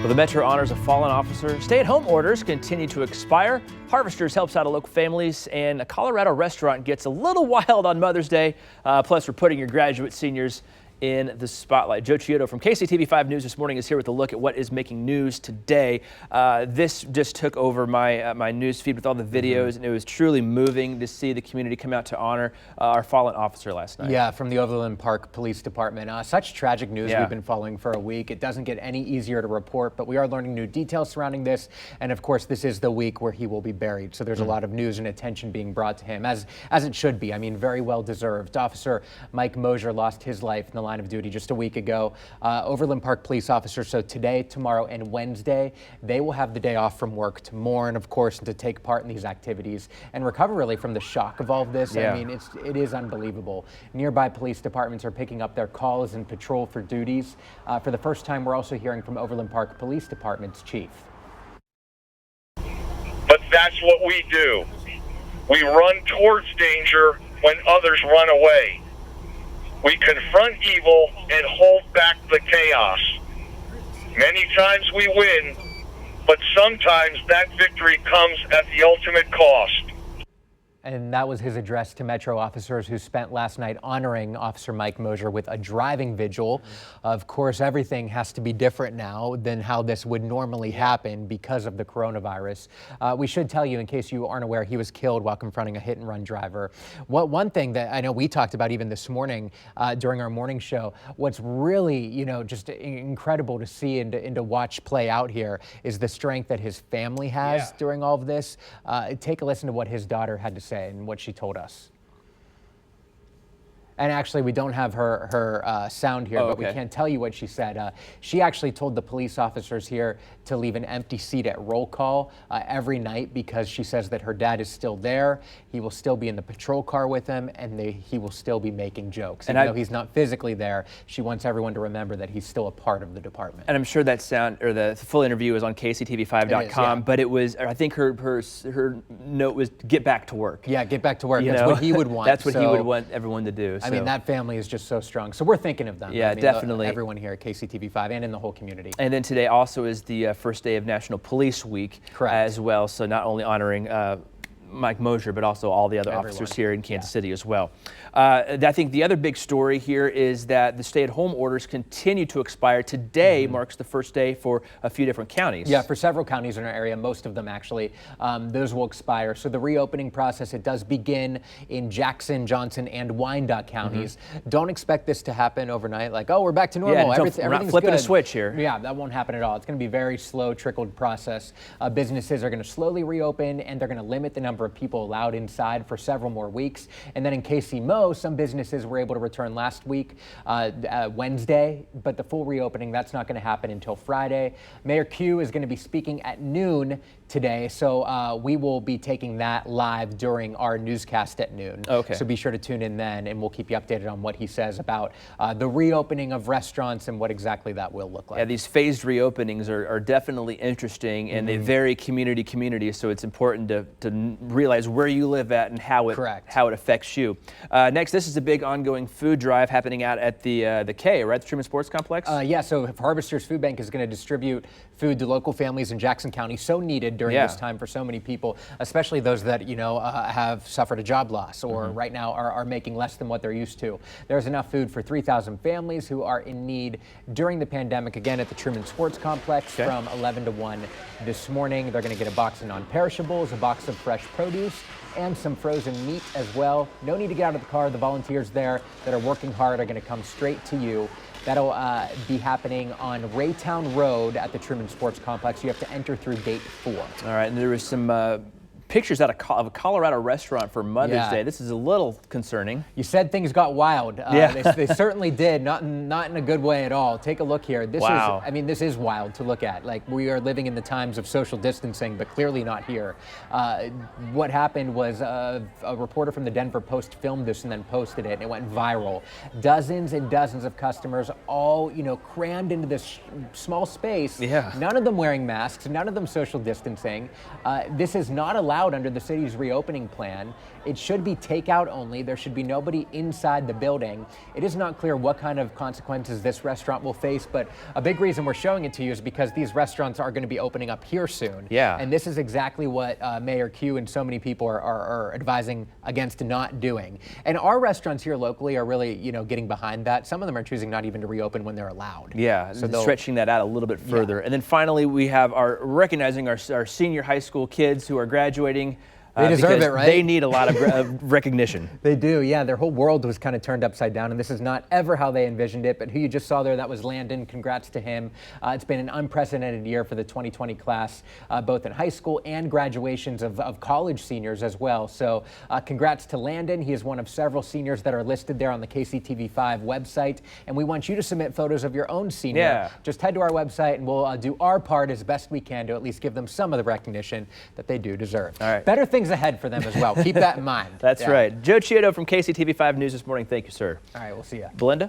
Well, the Metro honors a fallen officer. Stay-at-home orders continue to expire. Harvesters helps out local families, and a Colorado restaurant gets a little wild on Mother's Day. Plus, we're putting your graduate seniors in the spotlight. Joe Chiodo from KCTV5 News this morning is here with a look at what is making news today. This just took over my news feed with all the videos, and it was truly moving to see the community come out to honor our fallen officer last night. Yeah, from the Overland Park Police Department. Such tragic news we've been following for a week. It doesn't get any easier to report, but we are learning new details surrounding this. And of course, this is the week where he will be buried. So there's a lot of news and attention being brought to him, as it should be. I mean, very well deserved. Officer Mike Mosher lost his life in the line of duty just a week ago. Overland Park police officers, so today, tomorrow, and Wednesday, they will have the day off from work to mourn, of course, and to take part in these activities and recover really from the shock of all of this. I mean, it is unbelievable. Nearby police departments are picking up their calls and patrol for duties. For the first time, we're also hearing from Overland Park Police Department's chief. But that's what we do. We run towards danger when others run away. We confront evil and hold back the chaos. Many times we win, but sometimes that victory comes at the ultimate cost. And that was his address to Metro officers who spent last night honoring Officer Mike Mosher with a driving vigil. Of course, everything has to be different now than how this would normally happen because of the coronavirus. We should tell you, in case you aren't aware, he was killed while confronting a hit-and-run driver. One thing that I know we talked about even this morning during our morning show, what's really, just incredible to see and to watch play out here is the strength that his family has during all of this. Take a listen to what his daughter had to say and what she told us. And actually, we don't have her sound here, but we can't tell you what she said. She actually told the police officers here to leave an empty seat at roll call every night because she says that her dad is still there. He will still be in the patrol car with him, and he will still be making jokes. Even though he's not physically there, she wants everyone to remember that he's still a part of the department. And I'm sure that sound, or the full interview, is on KCTV5.com. But it was, I think her note was "get back to work." Yeah, get back to work. That's what he would want. That's what he would want everyone to do. I mean, that family is just so strong. So we're thinking of them. Yeah, definitely. Everyone here at KCTV5 and in the whole community. And then today also is the first day of National Police Week as well. So not only honoring Mike Mosher, but also all the other officers here in Kansas City as well. I think the other big story here is that the stay-at-home orders continue to expire. Today marks the first day for a few different counties. Yeah, for several counties in our area, most of them actually, those will expire. So the reopening process, it does begin in Jackson, Johnson, and Wyandotte counties. Don't expect this to happen overnight, like, oh, we're back to normal. Yeah, everything's not flipping good. a switch here. Yeah, that won't happen at all. It's going to be a very slow, trickled process. Businesses are going to slowly reopen, and they're going to limit the number of people allowed inside for several more weeks. And then in KC some businesses were able to return last week, Wednesday, but the full reopening, that's not going to happen until Friday. Mayor Q is going to be speaking at noon today, so we will be taking that live during our newscast at noon. So be sure to tune in then, and we'll keep you updated on what he says about the reopening of restaurants and what exactly that will look like. Yeah, these phased reopenings are definitely interesting, and they vary community, so it's important to realize where you live at and how it affects you. Next, this is a big ongoing food drive happening out at the K, right? The Truman Sports Complex? Yeah, so Harvesters Food Bank is going to distribute food to local families in Jackson County, so needed during this time for so many people, especially those that, have suffered a job loss or right now are making less than what they're used to. There's enough food for 3,000 families who are in need during the pandemic, again, at the Truman Sports Complex from 11 to 1 this morning. They're going to get a box of non-perishables, a box of fresh produce, and some frozen meat as well. No need to get out of the car. The volunteers there that are working hard are going to come straight to you. That'll be happening on Raytown Road at the Truman Sports Complex. You have to enter through gate 4. All right, and there was some pictures out of a Colorado restaurant for Mother's Day. This is a little concerning. You said things got wild. They certainly did, not in a good way at all. Take a look here. This this is wild to look at. Like, we are living in the times of social distancing, but clearly not here. What happened was a reporter from the Denver Post filmed this and then posted it, and it went viral. Dozens and dozens of customers all, crammed into this small space. None of them wearing masks, none of them social distancing. This is not allowed allowed under the city's reopening plan. It should be takeout only. There should be nobody inside the building. It is not clear what kind of consequences this restaurant will face, but a big reason we're showing it to you is because these restaurants are going to be opening up here soon. Yeah. And this is exactly what Mayor Q and so many people are advising against not doing. And our restaurants here locally are really, getting behind that. Some of them are choosing not even to reopen when they're allowed. Yeah, so stretching that out a little bit further. Yeah. And then finally, we have recognizing our senior high school kids who are graduating. They deserve it, right? They need a lot of recognition. They do, yeah. Their whole world was kind of turned upside down, and this is not ever how they envisioned it. But who you just saw there, that was Landon. Congrats to him. It's been an unprecedented year for the 2020 class, both in high school and graduations of college seniors as well. So congrats to Landon. He is one of several seniors that are listed there on the KCTV5 website. And we want you to submit photos of your own senior. Yeah. Just head to our website, and we'll do our part as best we can to at least give them some of the recognition that they do deserve. All right. Better things ahead for them as well. Keep that in mind. That's right. Joe Chiodo from KCTV5 News this morning. Thank you, sir. All right, we'll see you. Belinda?